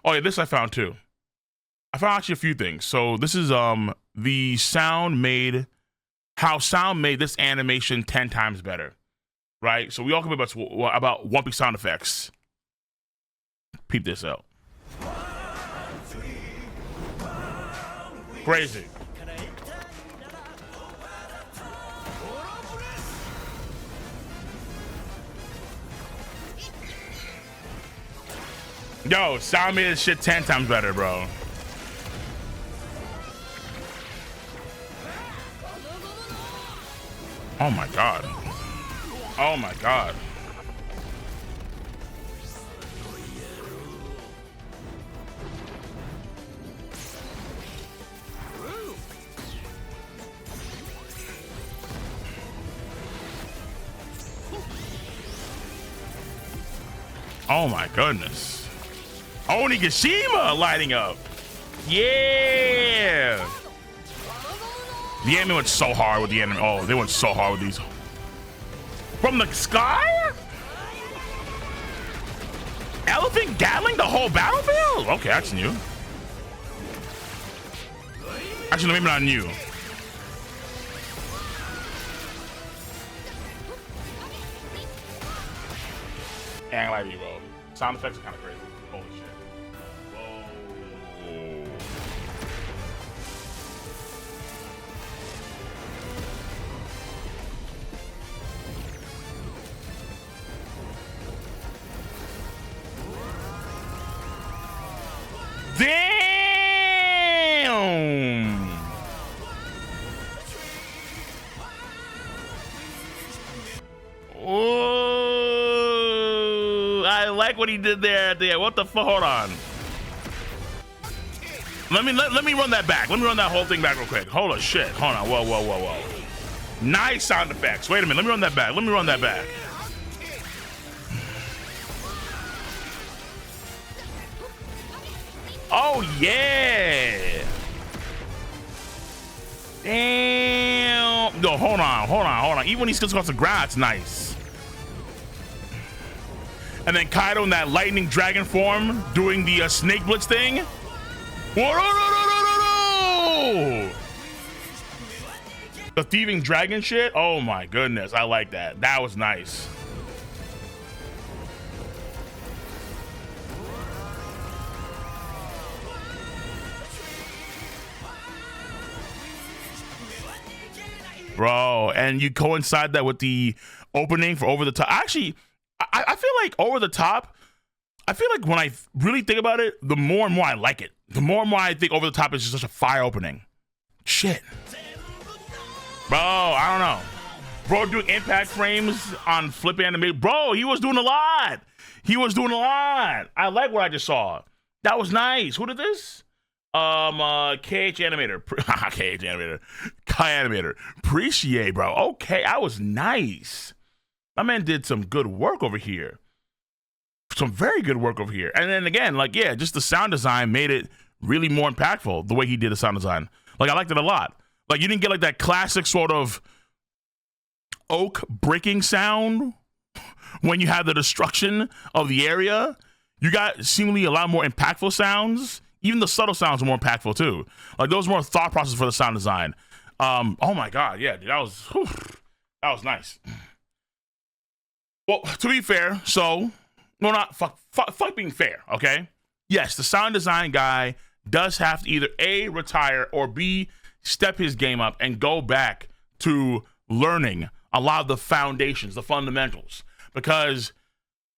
Oh yeah, this I found too. I found actually a few things. So this is the sound made, how sound made this animation 10 times better, right? So we all come about wumpy sound effects. Peep this out. Crazy. Yo, sound made this shit 10 times better, bro. Oh my god. Oh my god. Oh my goodness. Onigashima lighting up. Yeah. The anime went so hard with the anime. Oh, they went so hard with these. From the sky? Elephant Gatling the whole battlefield? Okay, that's new. Actually, maybe not new. I ain't like you, bro. Sound effects are kind of crazy. Holy shit. Whoa. Damn! Oh, I like what he did there. What the fuck? Hold on. Let me run that back. Let me run that whole thing back real quick. Hold on, shit. Hold on. Whoa. Nice sound effects. Wait a minute. Let me run that back. Oh yeah. Damn. No, hold on. Even when he skills across the ground, it's nice. And then Kaido in that lightning dragon form doing the snake blitz thing. Whoa. The thieving dragon shit. Oh my goodness. I like that. That was nice. Bro, and you coincide that with the opening for Over the Top. Actually, I feel like Over the Top, I feel like when I really think about it, the more and more I like it. The more and more I think Over the Top is just such a fire opening. Shit. Bro, I don't know. Bro doing impact frames on flip anime. Bro, he was doing a lot. I like what I just saw. That was nice. Who did this? KH Animator. Kai Animator. Appreciate, bro. Okay, that was nice. My man did some good work over here. Some very good work over here. And then again, like, yeah, just the sound design made it really more impactful the way he did the sound design. Like, I liked it a lot. Like, you didn't get like that classic sort of oak breaking sound when you had the destruction of the area. You got seemingly a lot more impactful sounds. Even the subtle sounds are more impactful too. Like, those more thought process for the sound design. Oh my god, yeah, dude, that was nice. Well, to be fair, fuck being fair, okay? Yes, the sound design guy does have to either A, retire, or B, step his game up and go back to learning a lot of the foundations, the fundamentals. Because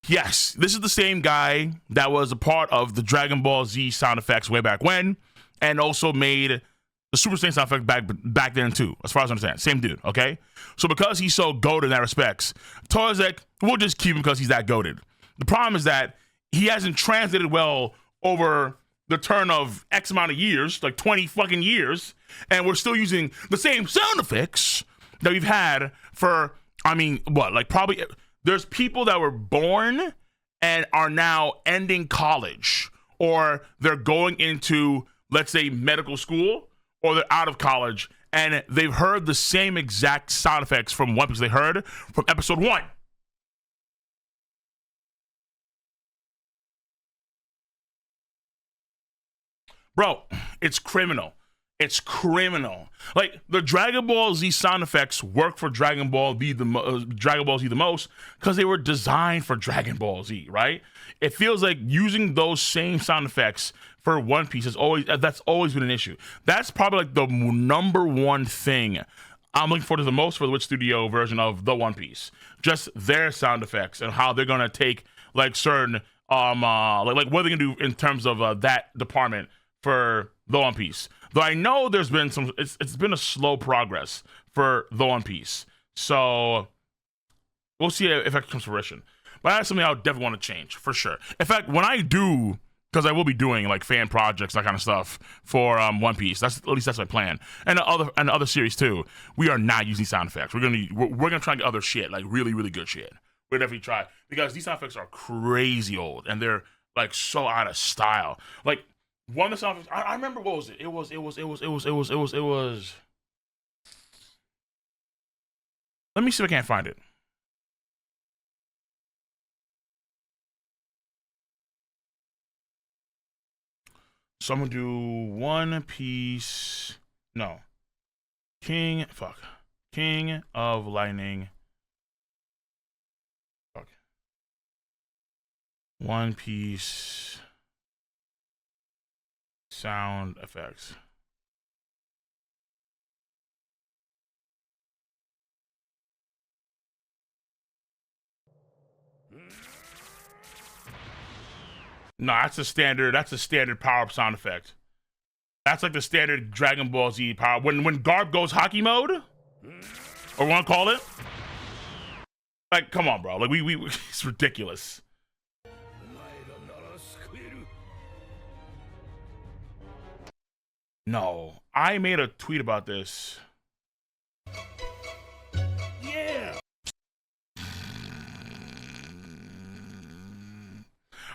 yes, this is the same guy that was a part of the Dragon Ball Z sound effects way back when, and also made the Super Saiyan sound effect back then too, as far as I understand. Same dude, okay? So because he's so goated in that respects, Torzek, we'll just keep him because he's that goated. The problem is that he hasn't translated well over the turn of X amount of years, like 20 fucking years, and we're still using the same sound effects that we've had for, I mean, what, like probably... There's people that were born and are now ending college, or they're going into, let's say, medical school, or they're out of college, and they've heard the same exact sound effects from One Piece they heard from episode 1. bro, it's criminal. It's criminal. Like the Dragon Ball Z sound effects work for Dragon Ball Z the most because they were designed for Dragon Ball Z, right? It feels like using those same sound effects for One Piece is that's always been an issue. That's probably like the number one thing I'm looking forward to the most for the Witch Studio version of the One Piece. Just their sound effects and how they're gonna take like certain like what are they gonna do in terms of that department for the One Piece. Though I know there's been it's been a slow progress for the One Piece. So we'll see if that comes to fruition. But that's something I would definitely want to change for sure. In fact, when I do, because I will be doing like fan projects, that kind of stuff for One Piece. That's my plan, and the other series too. We are not using sound effects. We're gonna try and get other shit, like really really good shit. We're definitely try because these sound effects are crazy old and they're like so out of style. Like one of the sound effects, I remember what was it? It was. Let me see if I can't find it. So I'm gonna do One Piece. No. King of Lightning. Fuck. One Piece sound effects. No, that's a standard power up sound effect. That's like the standard Dragon Ball Z power. When Garp goes hockey mode, or want to call it, like, come on, bro. Like we it's ridiculous. No, I made a tweet about this. Yeah.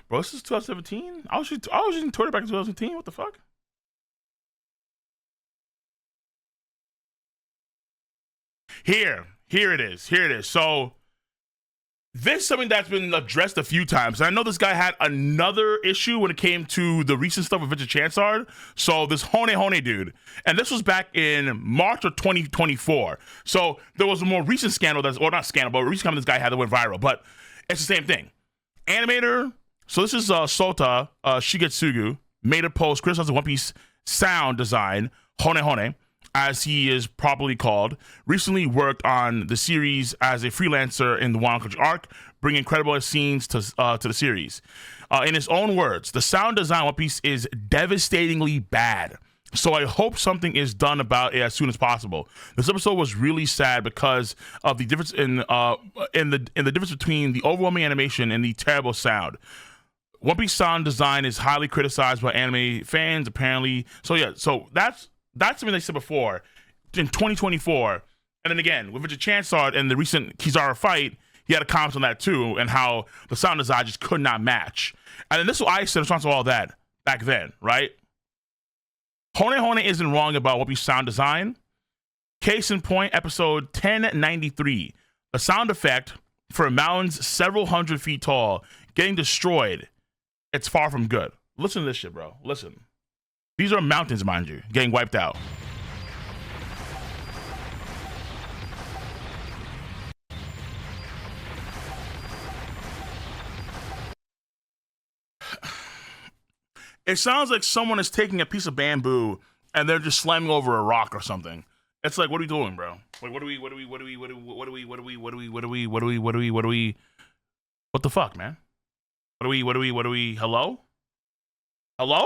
Bro, this is 2017? I was using Twitter back in 2017. What the fuck? Here it is. So this is something that's been addressed a few times. I know this guy had another issue when it came to the recent stuff with Richard Chansard. So this Hone dude, and this was back in March of 2024. So there was a more recent scandal not scandal, but a recent scandal this guy had that went viral. But it's the same thing. Animator. So this is Sota Shigetsugu made a post criticizing One Piece sound design, Hone, as he is properly called. Recently worked on the series as a freelancer in the Wano Country arc, bringing incredible scenes to the series. In his own words, the sound design One Piece is devastatingly bad. So I hope something is done about it as soon as possible. This episode was really sad because of the difference in the difference between the overwhelming animation and the terrible sound. One Piece sound design is highly criticized by anime fans, apparently. So yeah, so that's something they said before in 2024. And then again, with Richard Chansard and the recent Kizaru fight, he had a comment on that too, and how the sound design just could not match. And then this is what I said in response to all that back then, right? Hone isn't wrong about One Piece sound design. Case in point, episode 1093. The sound effect for mountains several hundred feet tall getting destroyed. It's far from good. Listen to this shit, bro. Listen. These are mountains, mind you, getting wiped out. It sounds like someone is taking a piece of bamboo and they're just slamming over a rock or something. It's like, what are we doing, bro? Like, what the fuck, man? Hello? Hello?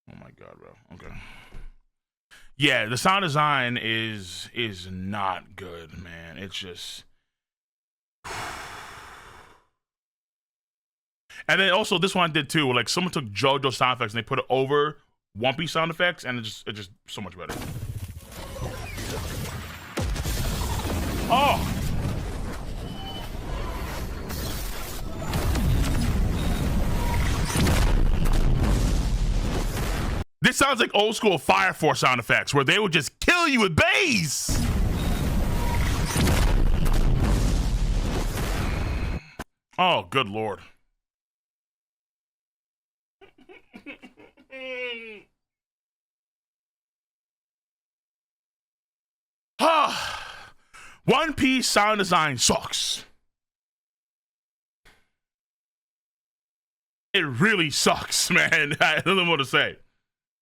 Oh my god, bro. Okay. Yeah, the sound design is not good, man. It's just and then also this one I did too, where like someone took JoJo sound effects and they put it over One Piece sound effects, and it's just so much better. Oh! This sounds like old school Fire Force sound effects, where they would just kill kill you with bass. Oh, good Lord. One Piece sound design sucks. It really sucks, man. I don't know what to say.